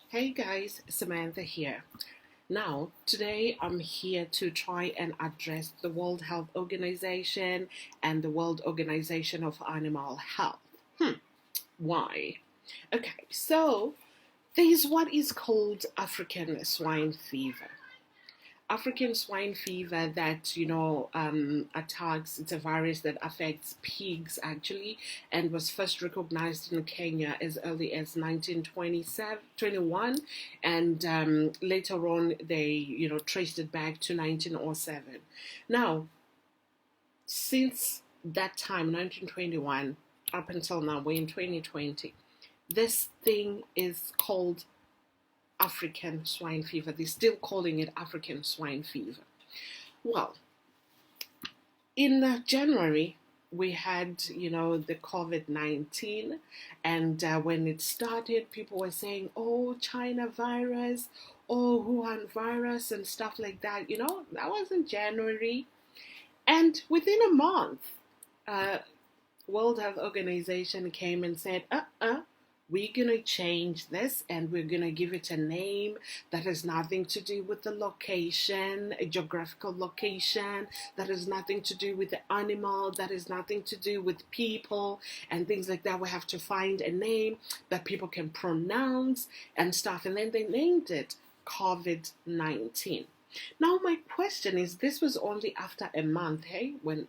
Hey guys, Samantha here. Now, today I'm here to try and address the World Health Organization and the World Organization of Animal Health. Why? Okay, so there's what is called African swine fever. African swine fever that attacks. It's a virus that affects pigs actually, and was first recognized in Kenya as early as 1921, and later on they traced it back to 1907. Now, since that time, 1921, up until now, we're in 2020. This thing is called African swine fever. They're still calling it African swine fever. Well, in January, we had, the COVID-19. And when it started, people were saying, oh, China virus, oh, Wuhan virus, and stuff like that. That was in January. And within a month, World Health Organization came and said, we're going to change this and we're going to give it a name that has nothing to do with the location, a geographical location, that has nothing to do with the animal, that has nothing to do with people and things like that. We have to find a name that people can pronounce and stuff. And then they named it COVID-19. Now, my question is, this was only after a month,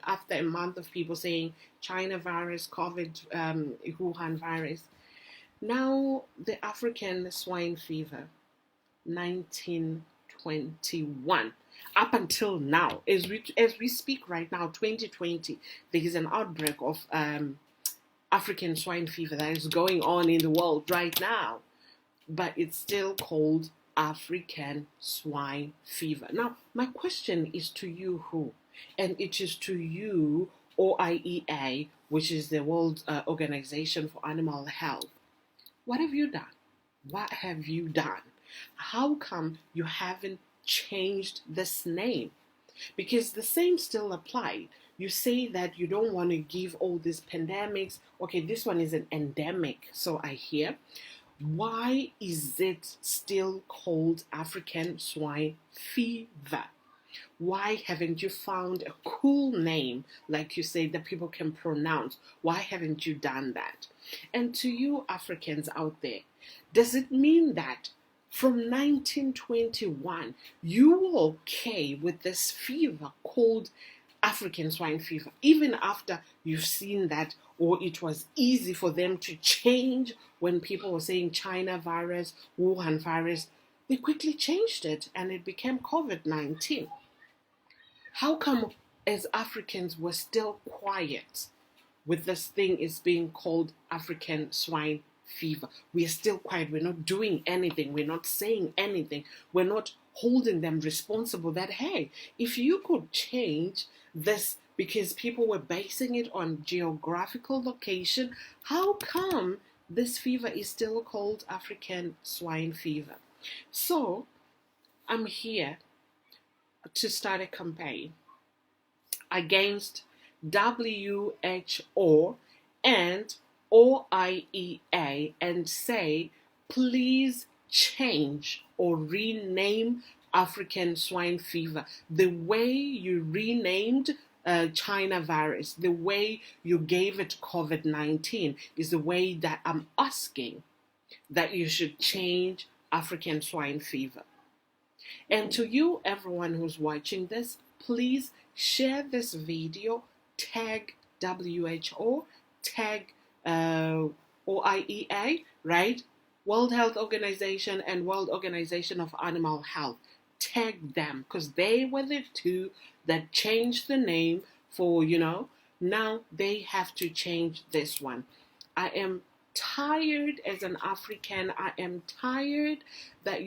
after a month of people saying China virus, COVID, Wuhan virus. Now, the African swine fever, 1921. Up until now, as we speak right now, 2020, there is an outbreak of African swine fever that is going on in the world right now. But it's still called African swine fever. Now, my question is to you who? And it is to you, OIEA, which is the World Organization for Animal Health. What have you done? What have you done? How come you haven't changed this name? Because the same still applied. You say that you don't want to give all these pandemics. Okay, this one is an endemic, so I hear. Why is it still called African swine fever? Why haven't you found a cool name, like you say, that people can pronounce? Why haven't you done that? And to you Africans out there, does it mean that from 1921, you were okay with this fever called African swine fever, even after you've seen that, or it was easy for them to change when people were saying China virus, Wuhan virus? They quickly changed it and it became COVID-19. How come as Africans we're still quiet with this thing is being called African swine fever? We are still quiet. We're not doing anything. We're not saying anything. We're not holding them responsible that, hey, if you could change this because people were basing it on geographical location, how come this fever is still called African swine fever? So I'm here to start a campaign against WHO and OIEA and say, please change or rename African swine fever the way you renamed China virus, the way you gave it COVID-19 is the way that I'm asking that you should change African swine fever. And to you, everyone who's watching this, please share this video, tag WHO, tag OIEA, right? World Health Organization and World Organization of Animal Health. Tag them because they were the two that changed the name for, now they have to change this one. I am tired as an African. I am tired that,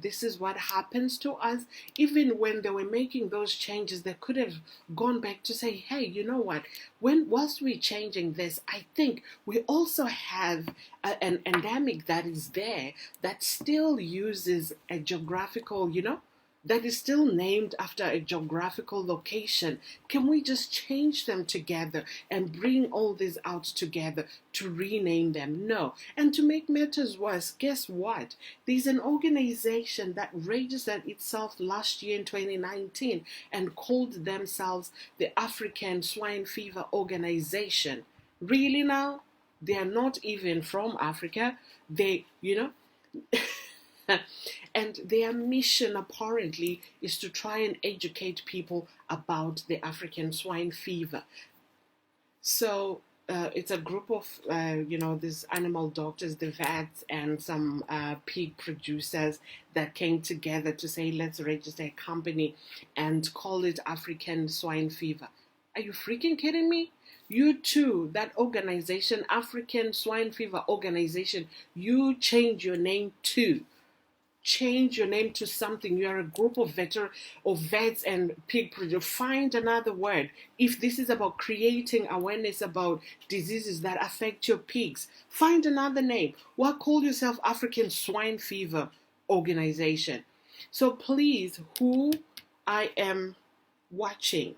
this is what happens to us. Even when they were making those changes, they could have gone back to say, hey, whilst we're changing this, I think we also have an endemic that is there that still uses a geographical, that is still named after a geographical location? Can we just change them together and bring all these out together to rename them? No. And to make matters worse, guess what? There's an organization that registered itself last year in 2019 and called themselves the African Swine Fever Organization. Really now? They are not even from Africa. They, and their mission apparently is to try and educate people about the African swine fever. So it's a group of, these animal doctors, the vets, and some pig producers that came together to say, let's register a company and call it African Swine Fever. Are you freaking kidding me? You too, that organization, African Swine Fever Organization, you change your name too. Change your name to something. You are a group of vets and pig producers. Find another word. If this is about creating awareness about diseases that affect your pigs, find another name. Why call yourself African Swine Fever Organization? So please, who I am watching,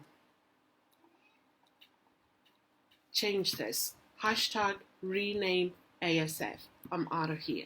change this. #rename ASF. I'm out of here.